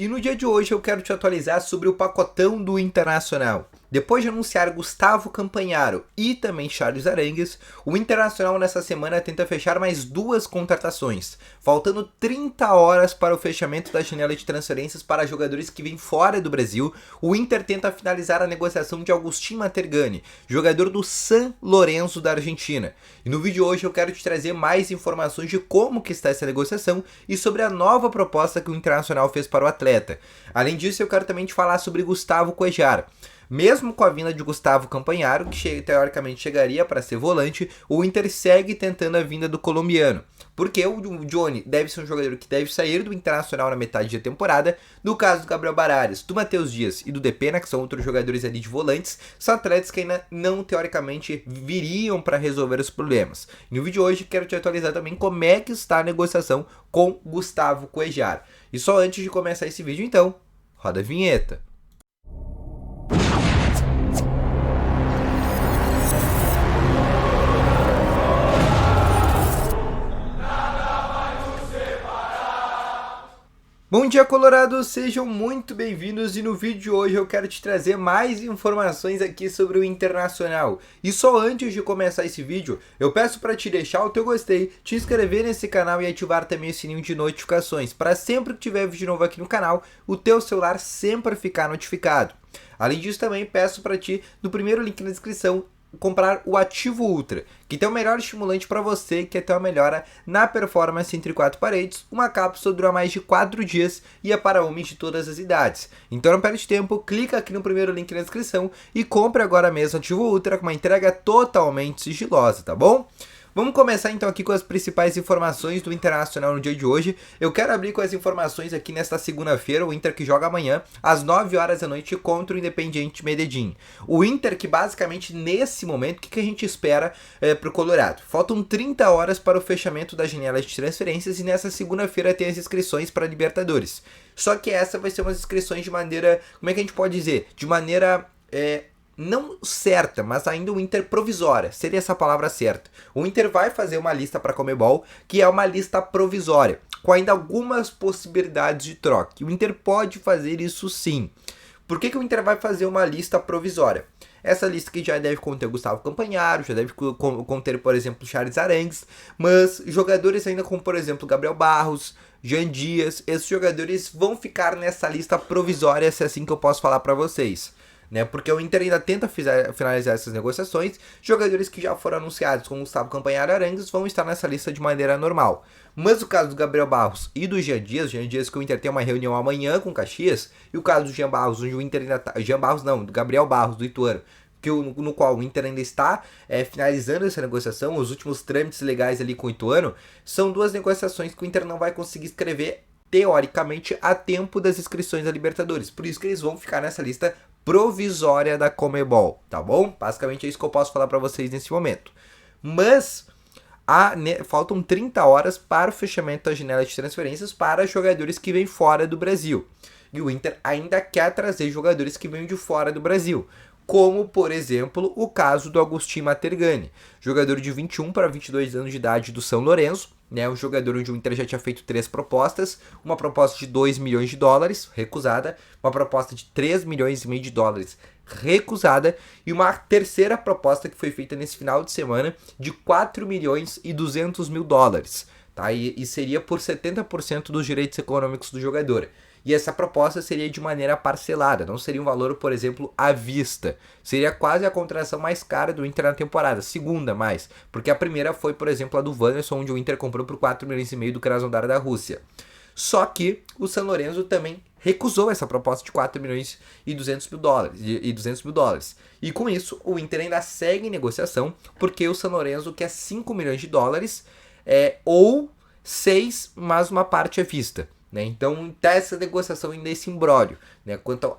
E no dia de hoje eu quero te atualizar sobre o pacotão do Internacional. Depois de anunciar Gustavo Campanharo e também Charles Arangues, o Internacional nessa semana tenta fechar mais duas contratações, faltando 30 horas para o fechamento da janela de transferências para jogadores que vêm fora do Brasil. O Inter tenta finalizar a negociação de Agustín Matergani, jogador do San Lorenzo da Argentina. E no vídeo de hoje eu quero te trazer mais informações de como que está essa negociação e sobre a nova proposta que o Internacional fez para o atleta. Além disso, eu quero também te falar sobre Gustavo Cuéllar. Mesmo com a vinda de Gustavo Campanharo, que teoricamente chegaria para ser volante, o Inter segue tentando a vinda do colombiano. Porque o Johnny deve ser um jogador que deve sair do Internacional na metade da temporada. No caso do Gabriel Baralhas, do Matheus Dias e do Depena, que são outros jogadores ali de volantes, são atletas que ainda não, teoricamente, viriam para resolver os problemas. E no vídeo de hoje quero te atualizar também como é que está a negociação com Gustavo Cuéllar. E só antes de começar esse vídeo, então, roda a vinheta. Bom dia, Colorados! Sejam muito bem-vindos e no vídeo de hoje eu quero te trazer mais informações aqui sobre o Internacional. E só antes de começar esse vídeo, eu peço para te deixar o teu gostei, te inscrever nesse canal e ativar também o sininho de notificações, para sempre que tiver vídeo novo aqui no canal, o teu celular sempre ficar notificado. Além disso, também peço para ti, no primeiro link na descrição, comprar o Ativo Ultra, que tem o melhor estimulante para você, que é ter uma melhora na performance entre quatro paredes. Uma cápsula dura mais de 4 dias e é para homens de todas as idades. Então não perde tempo, clica aqui no primeiro link na descrição e compre agora mesmo o Ativo Ultra com uma entrega totalmente sigilosa, tá bom? Vamos começar então aqui com as principais informações do Internacional no dia de hoje. Eu quero abrir com as informações aqui nesta segunda-feira, o Inter que joga amanhã às 9 horas da noite contra o Independiente Medellín. O Inter que basicamente nesse momento, o que a gente espera para o Colorado? Faltam 30 horas para o fechamento da janela de transferências e nessa segunda-feira tem as inscrições para Libertadores. Só que essa vai ser umas inscrições de maneira, como é que a gente pode dizer? De maneira não certa, mas ainda o Inter provisória, seria essa palavra certa. O Inter vai fazer uma lista para a Conmebol, que é uma lista provisória, com ainda algumas possibilidades de troca. E o Inter pode fazer isso sim. Por que o Inter vai fazer uma lista provisória? Essa lista que já deve conter Gustavo Campanharo, já deve conter, por exemplo, Charles Arangues, mas jogadores ainda como, por exemplo, Gabriel Barros, Jean Dias, esses jogadores vão ficar nessa lista provisória, se é assim que eu posso falar para vocês. Porque o Inter ainda tenta finalizar essas negociações. Jogadores que já foram anunciados, como Gustavo Campanharo e Arangues, vão estar nessa lista de maneira normal. Mas o caso do Gabriel Barros e do Jean Dias que o Inter tem uma reunião amanhã com o Caxias, e o caso do Jean Barros, onde o Inter ainda tá, do Gabriel Barros, do Ituano, no qual o Inter ainda está finalizando essa negociação, os últimos trâmites legais ali com o Ituano, são duas negociações que o Inter não vai conseguir escrever teoricamente a tempo das inscrições da Libertadores. Por isso que eles vão ficar nessa lista provisória da Conmebol, tá bom? Basicamente é isso que eu posso falar para vocês nesse momento. Mas faltam 30 horas para o fechamento da janela de transferências para jogadores que vêm fora do Brasil. E o Inter ainda quer trazer jogadores que vêm de fora do Brasil, como, por exemplo, o caso do Agustín Matergani, jogador de 21 para 22 anos de idade do São Lourenço, um jogador onde o Inter já tinha feito 3 propostas, uma proposta de 2 milhões de dólares, recusada, uma proposta de 3 milhões e meio de dólares, recusada, e uma terceira proposta que foi feita nesse final de semana de 4 milhões e 200 mil dólares, tá? E seria por 70% dos direitos econômicos do jogador. E essa proposta seria de maneira parcelada, não seria um valor, por exemplo, à vista. Seria quase a contratação mais cara do Inter na temporada, segunda mais, porque a primeira foi, por exemplo, a do Wanderson, onde o Inter comprou por 4 milhões e meio do Krasnodar da Rússia. Só que o San Lorenzo também recusou essa proposta de 4 milhões e 200 mil dólares. E com isso, o Inter ainda segue em negociação, porque o San Lorenzo quer 5 milhões de dólares, ou 6, mas uma parte à vista. Então tá essa negociação ainda, esse imbróglio, quanto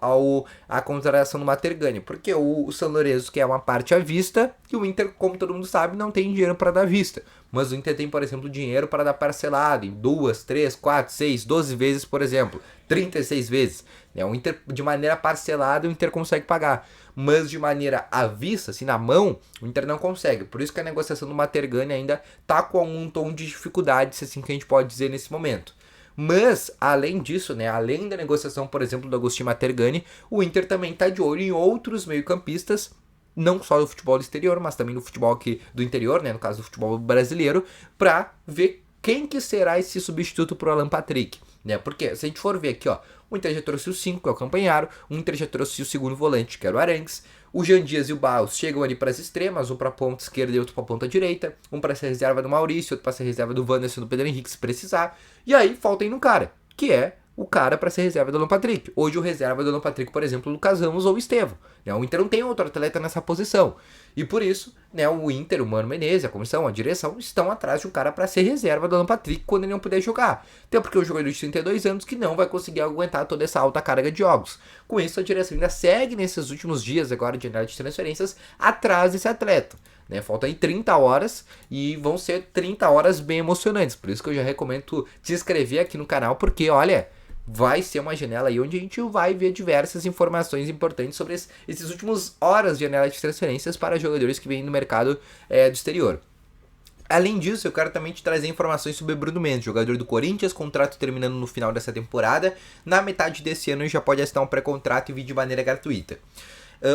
à contratação do Matergani, porque o São Lourenço quer uma parte à vista e o Inter, como todo mundo sabe, não tem dinheiro para dar à vista, mas o Inter tem, por exemplo, dinheiro para dar parcelado em 2, 3, 4, 6, 12 vezes, por exemplo, 36 vezes. O Inter, de maneira parcelada, o Inter consegue pagar, mas de maneira à vista, assim, na mão, o Inter não consegue. Por isso que a negociação do Matergani ainda tá com um tom de dificuldade, se assim que a gente pode dizer nesse momento. Mas, além disso, né, além da negociação, por exemplo, do Agustín Matergani, o Inter também está de olho em outros meio-campistas, não só do futebol do exterior, mas também do futebol aqui do interior, né, no caso do futebol brasileiro, para ver quem que será esse substituto para o Alan Patrick, né? Porque se a gente for ver aqui, ó, o Inter já trouxe o 5, que é o Campanharo, o Inter já trouxe o segundo volante, que era o Arangues, o Jean Dias e o Barros chegam ali para as extremas, um para a ponta esquerda e outro para a ponta direita, um para ser reserva do Maurício, outro para ser reserva do Wanderson, do Pedro Henrique, se precisar, e aí falta aí um cara, que é o cara para ser reserva do Alan Patrick. Hoje o reserva do Alan Patrick, por exemplo, o Lucas Ramos ou o Estevão. Né? O Inter não tem outro atleta nessa posição. E por isso, né, o Inter, o Mano Menezes, a comissão, a direção, estão atrás de um cara para ser reserva do Alan Patrick quando ele não puder jogar. Até porque é um jogador de 32 anos que não vai conseguir aguentar toda essa alta carga de jogos. Com isso, a direção ainda segue nesses últimos dias agora de análise de transferências atrás desse atleta. Né, faltam aí 30 horas e vão ser 30 horas bem emocionantes. Por isso que eu já recomendo tu te inscrever aqui no canal, porque, olha, vai ser uma janela aí onde a gente vai ver diversas informações importantes sobre esses últimos horas de janela de transferências para jogadores que vêm no mercado do exterior. Além disso, eu quero também te trazer informações sobre Bruno Mendes, jogador do Corinthians, contrato terminando no final dessa temporada. Na metade desse ano já pode assinar um pré-contrato e vir de maneira gratuita.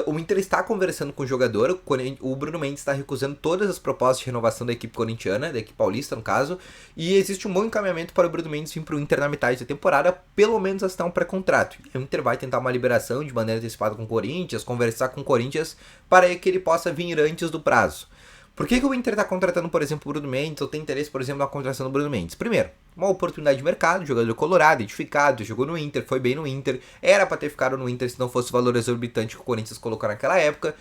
O Inter está conversando com o jogador, o Bruno Mendes está recusando todas as propostas de renovação da equipe corintiana, da equipe paulista no caso, e existe um bom encaminhamento para o Bruno Mendes vir para o Inter na metade da temporada, pelo menos assinar um pré-contrato. O Inter vai tentar uma liberação de maneira antecipada com o Corinthians, conversar com o Corinthians para que ele possa vir antes do prazo. Por que o Inter está contratando, por exemplo, o Bruno Mendes, ou tem interesse, por exemplo, na contratação do Bruno Mendes? Primeiro, uma oportunidade de mercado, jogador colorado, identificado, jogou no Inter, foi bem no Inter, era para ter ficado no Inter se não fosse o valor exorbitante que o Corinthians colocou naquela época.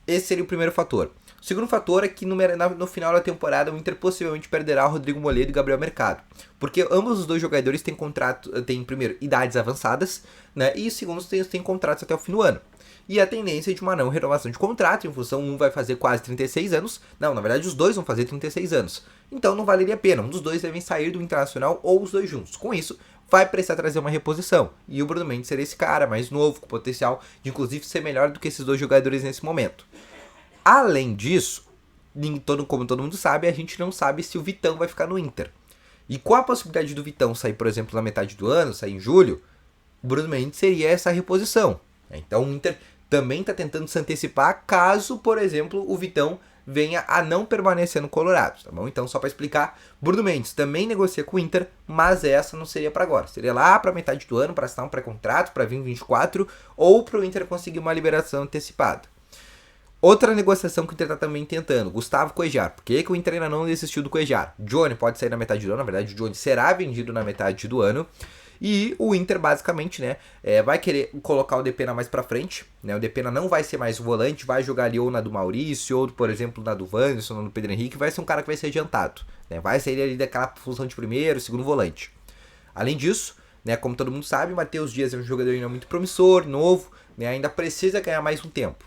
Esse seria o primeiro fator. O segundo fator é que no final da temporada o Inter possivelmente perderá o Rodrigo Moledo e o Gabriel Mercado. Porque ambos os dois jogadores têm primeiro, idades avançadas, né? E segundo, têm contratos até o fim do ano. E a tendência é de uma não renovação de contrato, em função, um vai fazer quase 36 anos. Não, na verdade os dois vão fazer 36 anos. Então não valeria a pena, um dos dois devem sair do Internacional ou os dois juntos. Com isso, vai precisar trazer uma reposição. E o Bruno Mendes seria esse cara, mais novo, com potencial de inclusive ser melhor do que esses dois jogadores nesse momento. Além disso, como todo mundo sabe, a gente não sabe se o Vitão vai ficar no Inter. E com a possibilidade do Vitão sair, por exemplo, na metade do ano, sair em julho, o Bruno Mendes seria essa reposição. Então o Inter também está tentando se antecipar caso, por exemplo, o Vitão venha a não permanecer no Colorado, tá bom? Então, só para explicar, Bruno Mendes também negocia com o Inter, mas essa não seria para agora. Seria lá para metade do ano, para assinar um pré-contrato, para vir em 24, ou para o Inter conseguir uma liberação antecipada. Outra negociação que o Inter está também tentando, Gustavo Cuéllar. Por que o Inter ainda não desistiu do Cuéllar? Johnny pode sair na metade do ano, na verdade o Johnny será vendido na metade do ano. E o Inter basicamente, né, vai querer colocar o Depena mais pra frente, né, o Depena não vai ser mais o volante, vai jogar ali ou na do Maurício, ou por exemplo na do Wanderson, ou no Pedro Henrique, vai ser um cara que vai ser adiantado, né, vai sair ali daquela função de primeiro, segundo volante. Além disso, né, como todo mundo sabe, Matheus Dias é um jogador ainda muito promissor, novo, né, ainda precisa ganhar mais um tempo.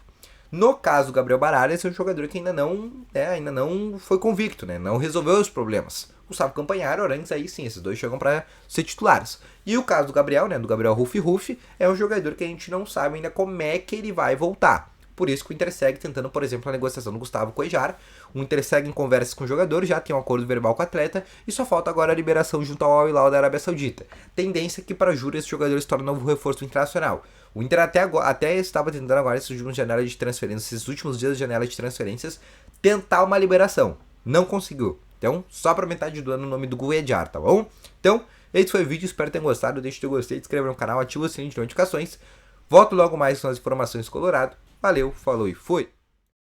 No caso do Gabriel Baralhas, é um jogador que ainda não foi convicto, né, não resolveu os problemas. Gustavo Campanharo, Arangues, aí sim, esses dois chegam para ser titulares. E o caso do Gabriel, né, do Gabriel Rufi, é um jogador que a gente não sabe ainda como é que ele vai voltar. Por isso que o Inter segue tentando, por exemplo, a negociação do Gustavo Cuéllar. O Inter segue em conversas com o jogador, já tem um acordo verbal com o atleta, e só falta agora a liberação junto ao Al Hilal da Arábia Saudita. Tendência que para julho esse jogador se torne um novo reforço internacional. O Inter até estava tentando agora, esses últimos dias de janela de transferências, tentar uma liberação. Não conseguiu. Então, só para metade do ano o nome do Cuéllar, tá bom? Então, esse foi o vídeo, espero que tenham gostado. Deixe o teu gostei, se inscreva no canal, ativa o sininho de notificações. Volto logo mais com as informações do Colorado. Valeu, falou e fui!